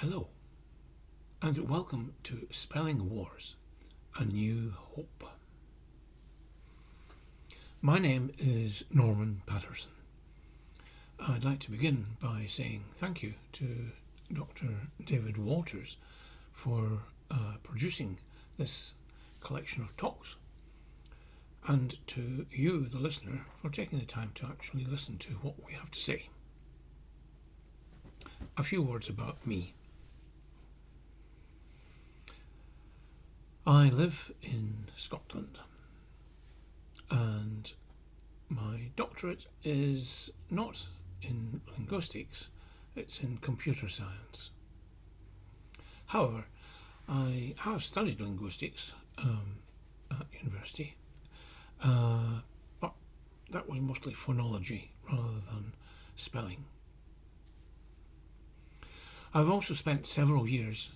Hello, and welcome to Spelling Wars, A New Hope. My name is Norman Patterson. I'd like to begin by saying thank you to Dr. David Walters for producing this collection of talks, and to you, the listener, for taking the time to actually listen to what we have to say. A few words about me. I live in Scotland, and my doctorate is not in linguistics, it's in computer science. However, I have studied linguistics at university, but that was mostly phonology rather than spelling. I've also spent several years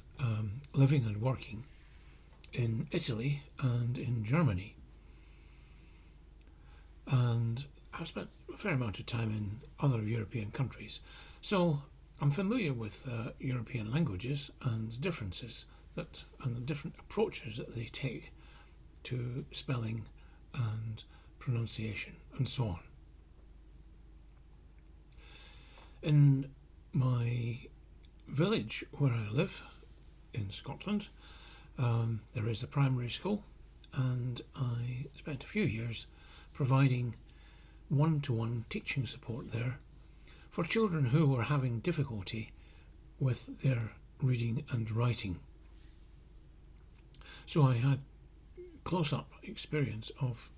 living and working in Italy and in Germany, and I've spent a fair amount of time in other European countries, so I'm familiar with European languages and differences and the different approaches that they take to spelling and pronunciation and so on. In my village where I live in Scotland, there is a primary school, and I spent a few years providing one-to-one teaching support there for children who were having difficulty with their reading and writing. So I had close-up experience of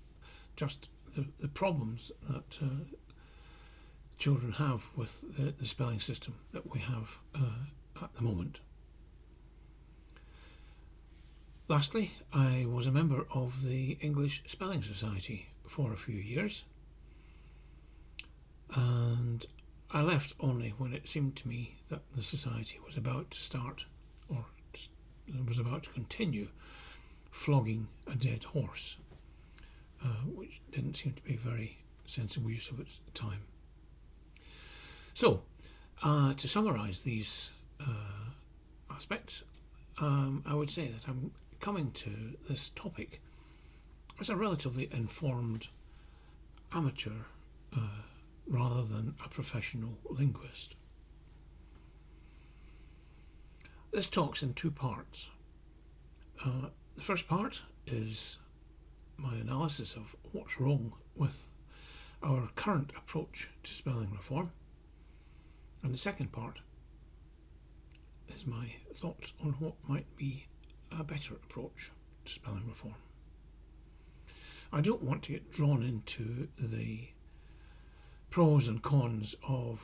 just the problems that children have with the spelling system that we have at the moment. Lastly, I was a member of the English Spelling Society for a few years, and I left only when it seemed to me that the society was about to start, or was about to continue, flogging a dead horse, which didn't seem to be a very sensible use of its time. So, to summarise these aspects, I would say that I'm coming to this topic as a relatively informed amateur rather than a professional linguist. This talk's in two parts. The first part is my analysis of what's wrong with our current approach to spelling reform, and the second part is my thoughts on what might be a better approach to spelling reform. I don't want to get drawn into the pros and cons of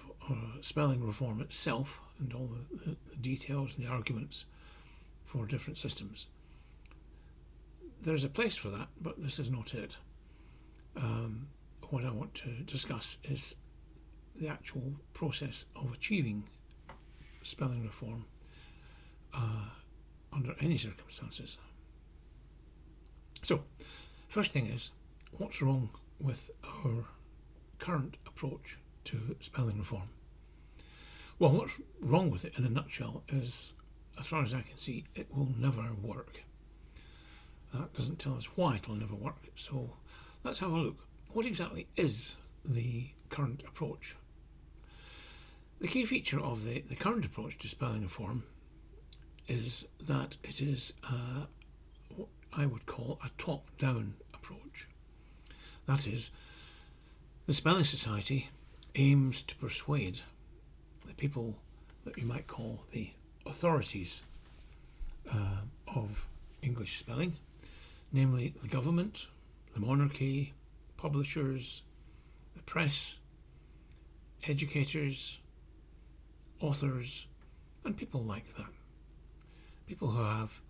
spelling reform itself and all the details and the arguments for different systems. There's a place for that, but this is not it. What I want to discuss is the actual process of achieving spelling reform under any circumstances. So, first thing is, what's wrong with our current approach to spelling reform? Well, what's wrong with it in a nutshell is, as far as I can see, it will never work. That doesn't tell us why it will never work, so let's have a look. What exactly is the current approach? The key feature of the current approach to spelling reform is that it is what I would call a top-down approach. That is, the Spelling Society aims to persuade the people that you might call the authorities of English spelling, namely the government, the monarchy, publishers, the press, educators, authors, and people like that. People who have,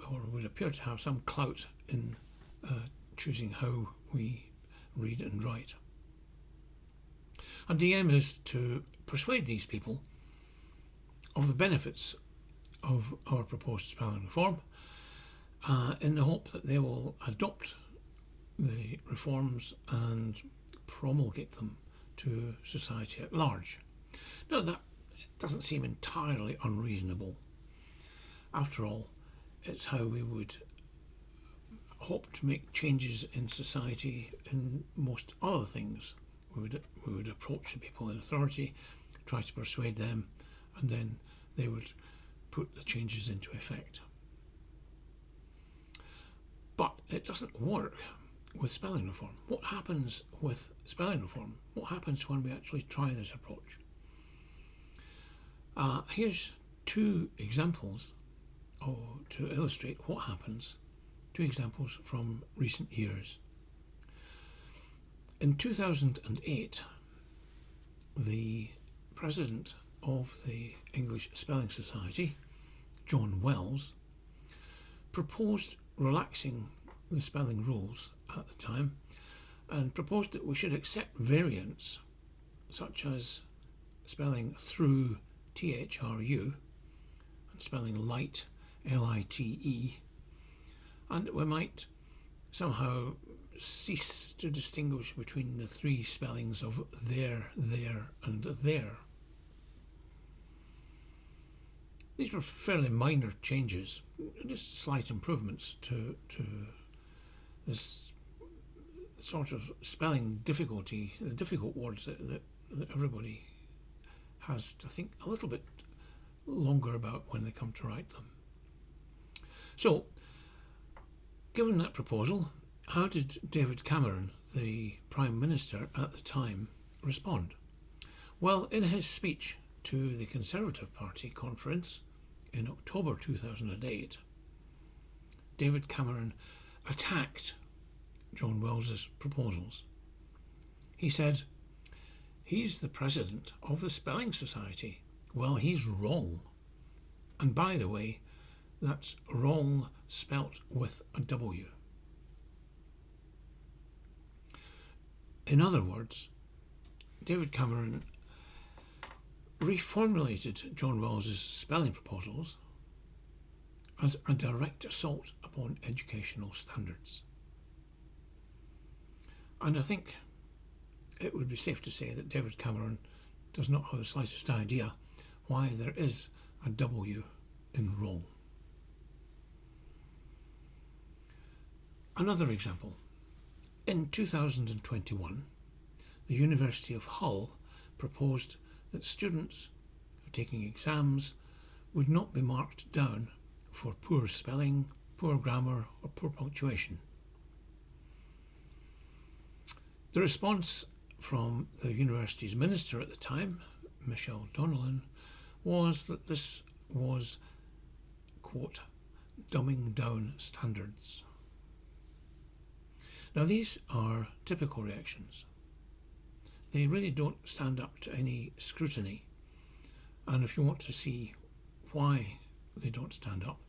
or would appear to have, some clout in choosing how we read and write. And the aim is to persuade these people of the benefits of our proposed spelling reform in the hope that they will adopt the reforms and promulgate them to society at large. Now, that doesn't seem entirely unreasonable. After all, it's how we would hope to make changes in society in most other things. We would approach the people in authority, try to persuade them, and then they would put the changes into effect. But it doesn't work with spelling reform. What happens with spelling reform? What happens when we actually try this approach? Here's two examples to illustrate what happens. Two examples from recent years. In 2008, the president of the English Spelling Society, John Wells, proposed relaxing the spelling rules at the time and proposed that we should accept variants such as spelling through THRU and spelling light LITE, and that we might somehow cease to distinguish between the three spellings of there, and there. These were fairly minor changes, just slight improvements to this sort of spelling difficulty, the difficult words that everybody has to think a little bit longer about when they come to write them. So, given that proposal, how did David Cameron, the Prime Minister at the time, respond? Well, in his speech to the Conservative Party conference in October 2008, David Cameron attacked John Wells's proposals. He said, "He's the president of the Spelling Society. Well, he's wrong. And by the way, that's wrong spelt with a W." In other words, David Cameron reformulated John Wells's spelling proposals as a direct assault upon educational standards. And I think it would be safe to say that David Cameron does not have the slightest idea why there is a W in wrong. Another example. In 2021, the University of Hull proposed that students who are taking exams would not be marked down for poor spelling, poor grammar, or poor punctuation. The response from the university's minister at the time, Michelle Donnellan, was that this was, quote, dumbing down standards. Now, these are typical reactions. They really don't stand up to any scrutiny. And if you want to see why they don't stand up,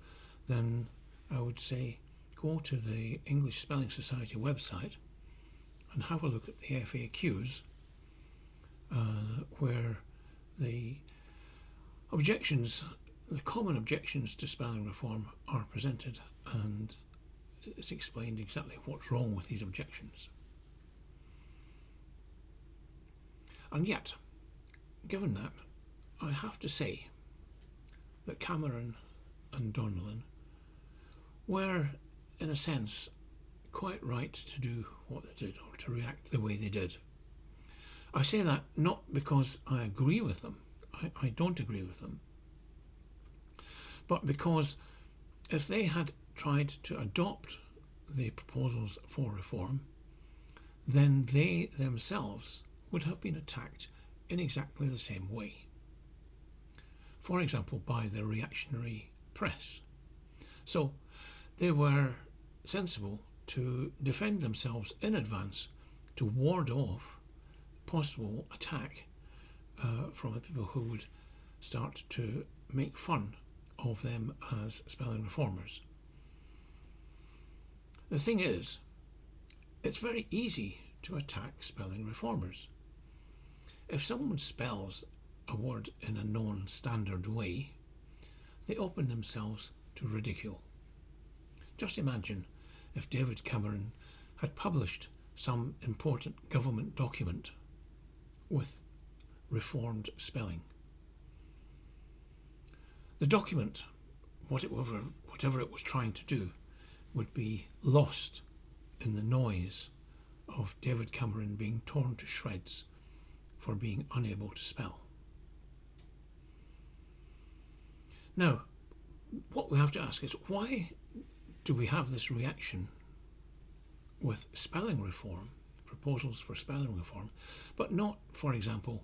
then I would say go to the English Spelling Society website and have a look at the FAQs, where the common objections to spelling reform are presented, and it's explained exactly what's wrong with these objections. And yet, given that, I have to say that Cameron and Donnellan were, in a sense, quite right to do what they did, or to react the way they did. I say that not because I agree with them. I don't agree with them. But because if they had tried to adopt the proposals for reform, then they themselves would have been attacked in exactly the same way. For example, by the reactionary press. So they were sensible to defend themselves in advance, to ward off possible attack from the people who would start to make fun of them as spelling reformers. The thing is, it's very easy to attack spelling reformers. If someone spells a word in a non-standard way, they open themselves to ridicule. Just imagine if David Cameron had published some important government document with reformed spelling. The document, whatever it was trying to do, would be lost in the noise of David Cameron being torn to shreds for being unable to spell. Now, what we have to ask is, why do we have this reaction with spelling reform, proposals for spelling reform, but not, for example,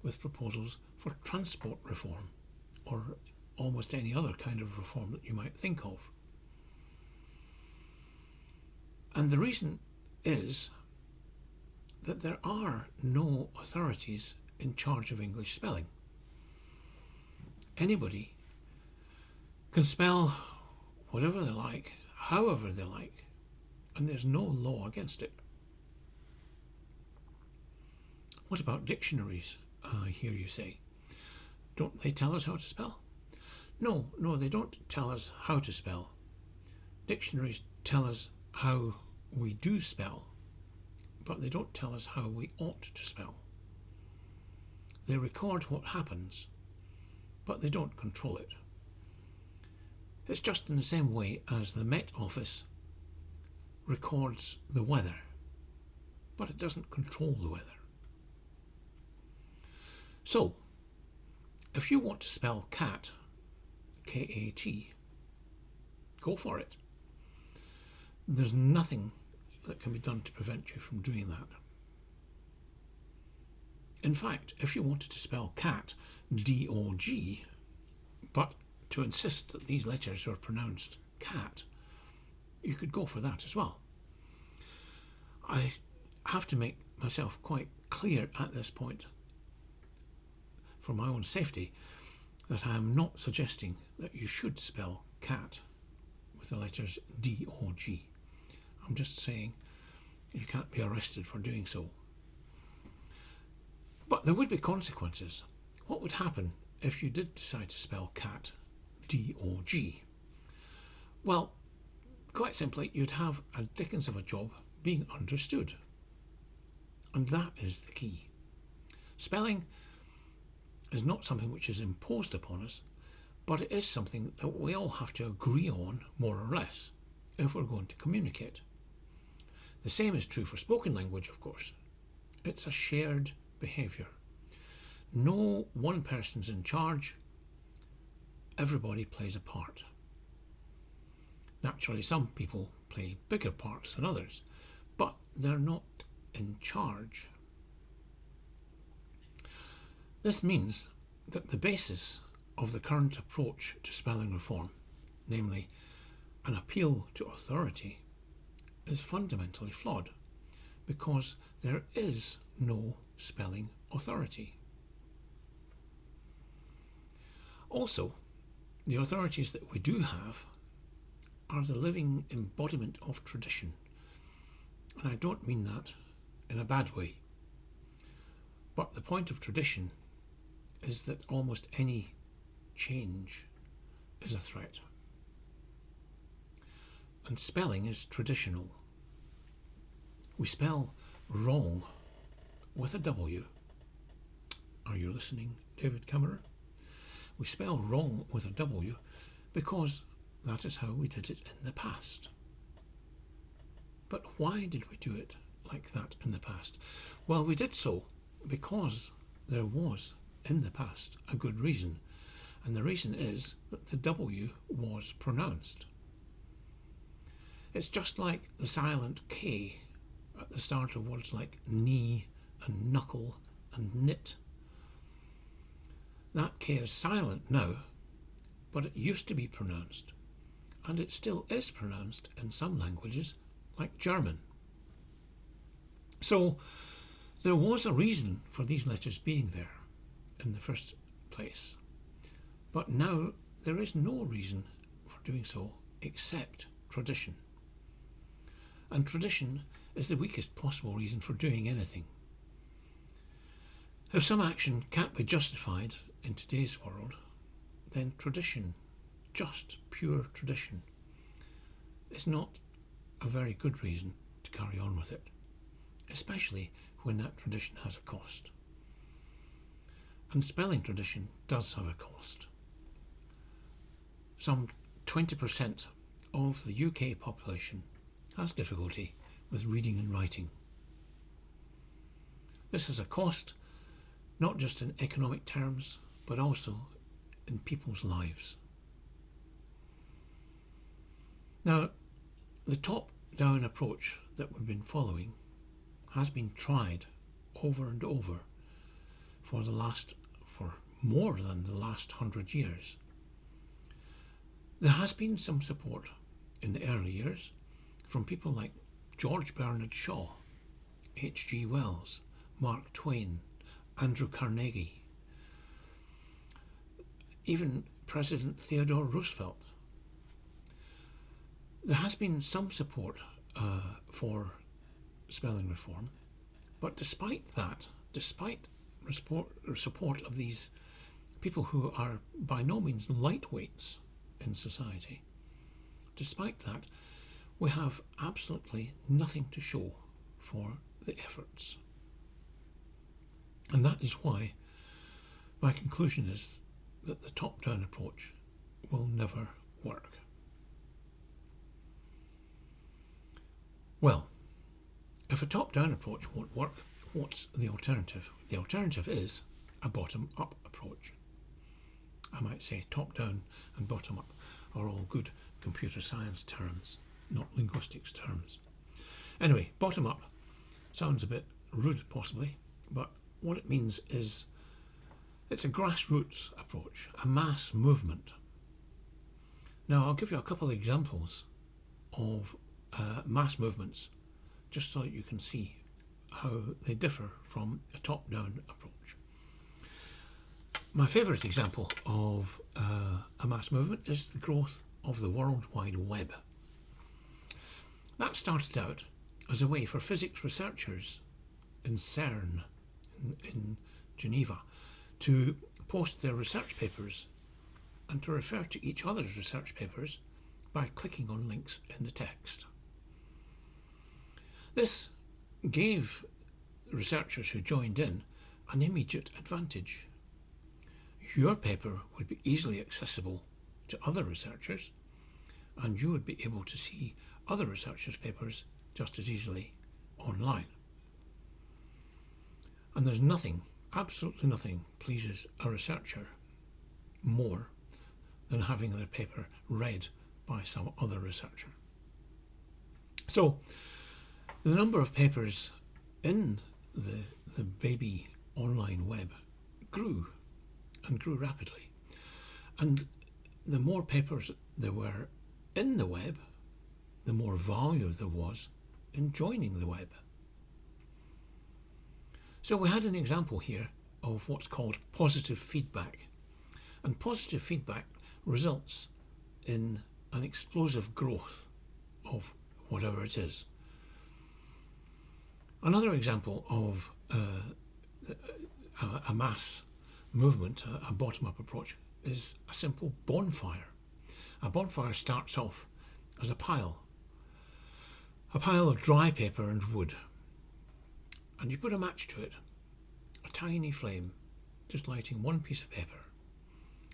with proposals for transport reform or almost any other kind of reform that you might think of? And the reason is that there are no authorities in charge of English spelling. Anybody can spell whatever they like, however they like, and there's no law against it. What about dictionaries, I hear you say? Don't they tell us how to spell? No, they don't tell us how to spell. Dictionaries tell us how we do spell, but they don't tell us how we ought to spell. They record what happens, but they don't control it. It's just in the same way as the Met Office records the weather, but it doesn't control the weather. So, if you want to spell cat, K-A-T, go for it. There's nothing that can be done to prevent you from doing that. In fact, if you wanted to spell cat, D-O-G, but to insist that these letters are pronounced cat, you could go for that as well. I have to make myself quite clear at this point, for my own safety, that I am not suggesting that you should spell cat with the letters D-O-G. I'm just saying you can't be arrested for doing so. But there would be consequences. What would happen if you did decide to spell cat D-O-G? Well, quite simply, you'd have a dickens of a job being understood. And that is the key. Spelling is not something which is imposed upon us, but it is something that we all have to agree on, more or less, if we're going to communicate. The same is true for spoken language, of course. It's a shared behaviour. No one person's in charge. Everybody plays a part. Naturally, some people play bigger parts than others, but they're not in charge. This means that the basis of the current approach to spelling reform, namely an appeal to authority, is fundamentally flawed, because there is no spelling authority. Also, the authorities that we do have are the living embodiment of tradition, and I don't mean that in a bad way. But the point of tradition is that almost any change is a threat. And spelling is traditional. We spell wrong with a W. Are you listening, David Cameron? We spell wrong with a W because that is how we did it in the past. But why did we do it like that in the past? Well, we did so because there was, in the past, a good reason. And the reason is that the W was pronounced. It's just like the silent K at the start of words like knee and knuckle and knit. That K is silent now, but it used to be pronounced, and it still is pronounced in some languages, like German. So there was a reason for these letters being there in the first place, but now there is no reason for doing so except tradition. And tradition is the weakest possible reason for doing anything. If some action can't be justified in today's world, then tradition, just pure tradition, is not a very good reason to carry on with it, especially when that tradition has a cost. And spelling tradition does have a cost. some 20% of the UK population has difficulty with reading and writing. This has a cost, not just in economic terms, but also in people's lives. Now, the top-down approach that we've been following has been tried over and over for more than the last 100 years. There has been some support in the early years from people like George Bernard Shaw, H.G. Wells, Mark Twain, Andrew Carnegie, even President Theodore Roosevelt. There has been some support for spelling reform, but despite support of these people who are by no means lightweights in society, despite that, we have absolutely nothing to show for the efforts. And that is why my conclusion is that the top-down approach will never work. Well, if a top-down approach won't work, what's the alternative? The alternative is a bottom-up approach. I might say top-down and bottom-up are all good computer science terms, not linguistics terms. Anyway, bottom-up sounds a bit rude possibly, but what it means is it's a grassroots approach, a mass movement. Now, I'll give you a couple of examples of mass movements just so that you can see how they differ from a top-down approach. My favourite example of a mass movement is the growth of the World Wide Web. That started out as a way for physics researchers in CERN in Geneva to post their research papers and to refer to each other's research papers by clicking on links in the text. This gave researchers who joined in an immediate advantage. Your paper would be easily accessible to other researchers, and you would be able to see other researchers' papers just as easily online. And there's nothing, absolutely nothing, pleases a researcher more than having their paper read by some other researcher. So the number of papers in the baby online web grew and grew rapidly. And the more papers there were in the web, the more value there was in joining the web. So we had an example here of what's called positive feedback. And positive feedback results in an explosive growth of whatever it is. Another example of a mass movement, a bottom-up approach, is a simple bonfire. A bonfire starts off as a pile of dry paper and wood, and you put a match to it, a tiny flame, just lighting one piece of paper,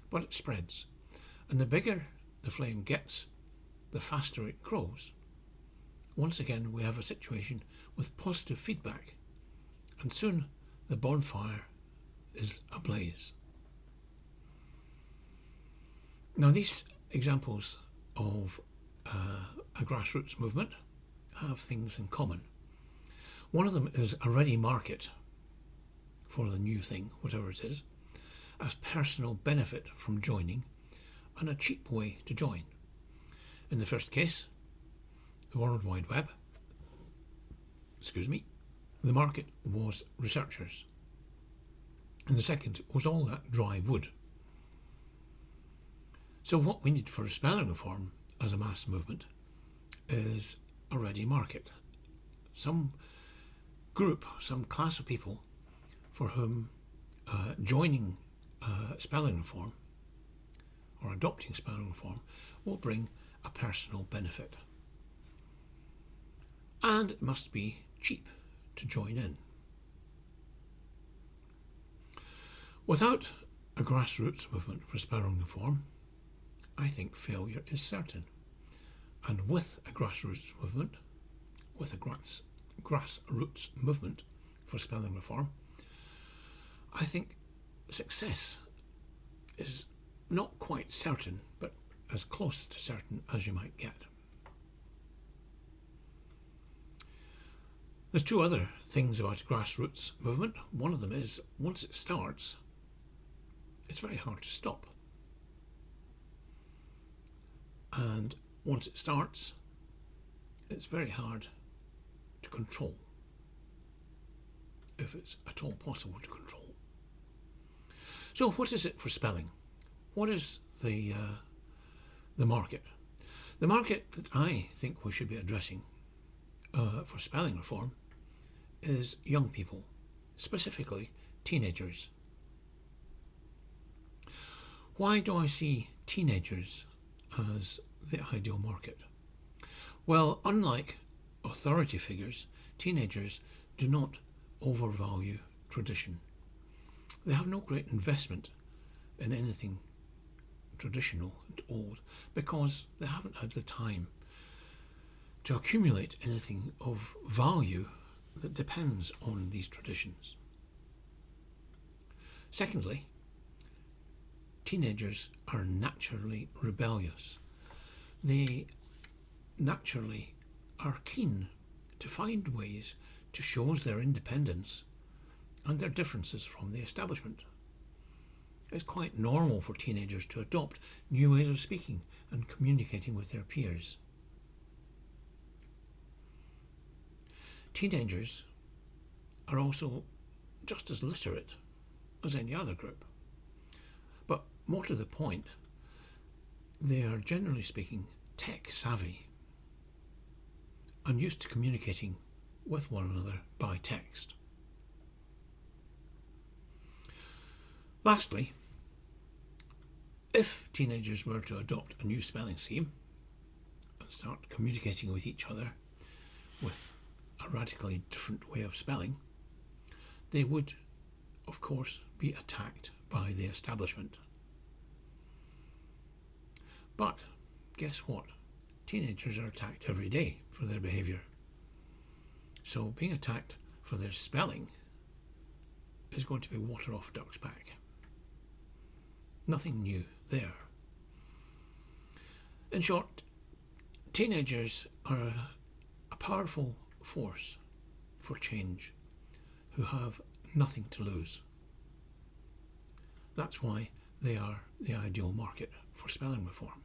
but it spreads, and the bigger the flame gets, the faster it grows. Once again, we have a situation with positive feedback, and soon the bonfire is ablaze. Now, these examples of a grassroots movement have things in common. One of them is a ready market for the new thing, whatever it is, as personal benefit from joining and a cheap way to join. In the first case, the World Wide Web, the market was researchers. And the second was all that dry wood. So what we need for spelling reform as a mass movement is a ready market. Some group, some class of people for whom joining spelling reform or adopting spelling reform will bring a personal benefit. And it must be cheap to join in. Without a grassroots movement for spelling reform, I think failure is certain. And with a grassroots movement, for spelling reform, I think success is not quite certain, but as close to certain as you might get. There's two other things about a grassroots movement. One of them is, once it starts, it's very hard to stop. And once it starts, it's very hard to control, if it's at all possible to control. So what is it for spelling? What is the market? The market that I think we should be addressing for spelling reform is young people, specifically teenagers. Why do I see teenagers as the ideal market? Well, unlike authority figures, teenagers do not overvalue tradition. They have no great investment in anything traditional and old because they haven't had the time to accumulate anything of value that depends on these traditions. Secondly, teenagers are naturally rebellious. They naturally are keen to find ways to show their independence and their differences from the establishment. It's quite normal for teenagers to adopt new ways of speaking and communicating with their peers. Teenagers are also just as literate as any other group. But more to the point, they are generally speaking tech savvy and used to communicating with one another by text. Lastly, if teenagers were to adopt a new spelling scheme and start communicating with each other with a radically different way of spelling, they would, of course, be attacked by the establishment. But guess what? Teenagers are attacked every day for their behaviour. So being attacked for their spelling is going to be water off a duck's back. Nothing new there. In short, teenagers are a powerful force for change who have nothing to lose. That's why they are the ideal market for spelling reform.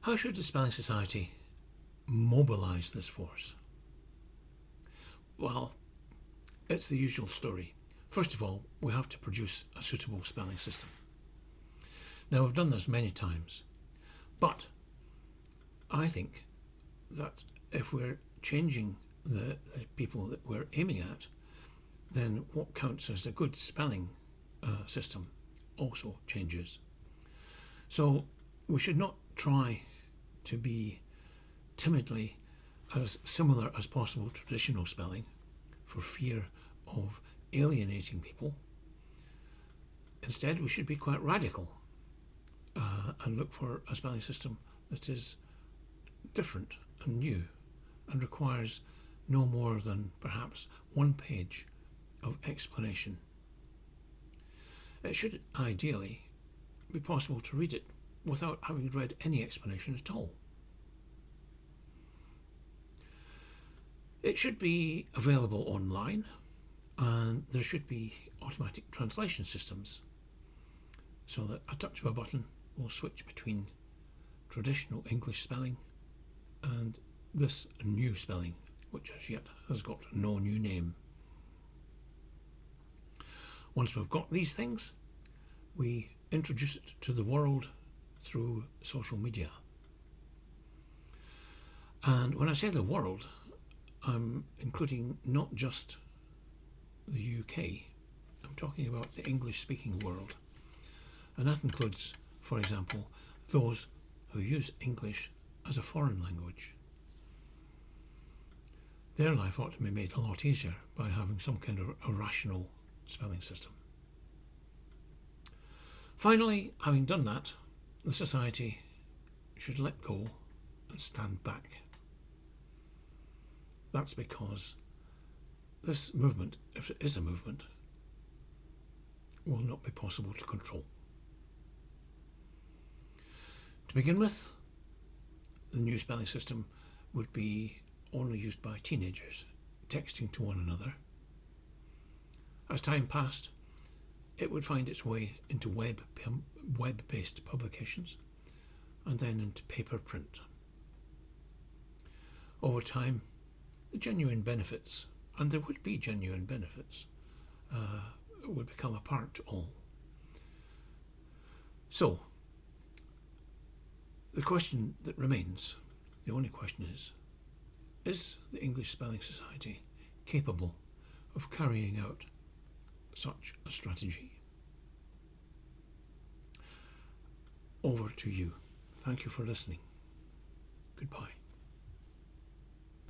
How should the Spelling Society mobilise this force? Well, it's the usual story. First of all, we have to produce a suitable spelling system. Now, we've done this many times, but I think that if we're changing the people that we're aiming at, then what counts as a good spelling system also changes. So we should not try to be timidly as similar as possible to traditional spelling for fear of alienating people. Instead, we should be quite radical and look for a spelling system that is different and new and requires no more than perhaps one page of explanation. It should ideally be possible to read it without having read any explanation at all. It should be available online, and there should be automatic translation systems so that a touch of a button will switch between traditional English spelling and this new spelling, which as yet has got no new name. Once we've got these things, we introduce it to the world through social media. And when I say the world, I'm including not just the UK, I'm talking about the English-speaking world. And that includes, for example, those who use English as a foreign language. Their life ought to be made a lot easier by having some kind of a rational spelling system. Finally, having done that, the Society should let go and stand back. That's because this movement, if it is a movement, will not be possible to control. To begin with, the new spelling system would be only used by teenagers, texting to one another. As time passed, it would find its way into web-based publications and then into paper print. Over time, the genuine benefits, and there would be genuine benefits, would become apparent to all. So, the question that remains, the only question is the English Spelling Society capable of carrying out such a strategy? Over to you. Thank you for listening.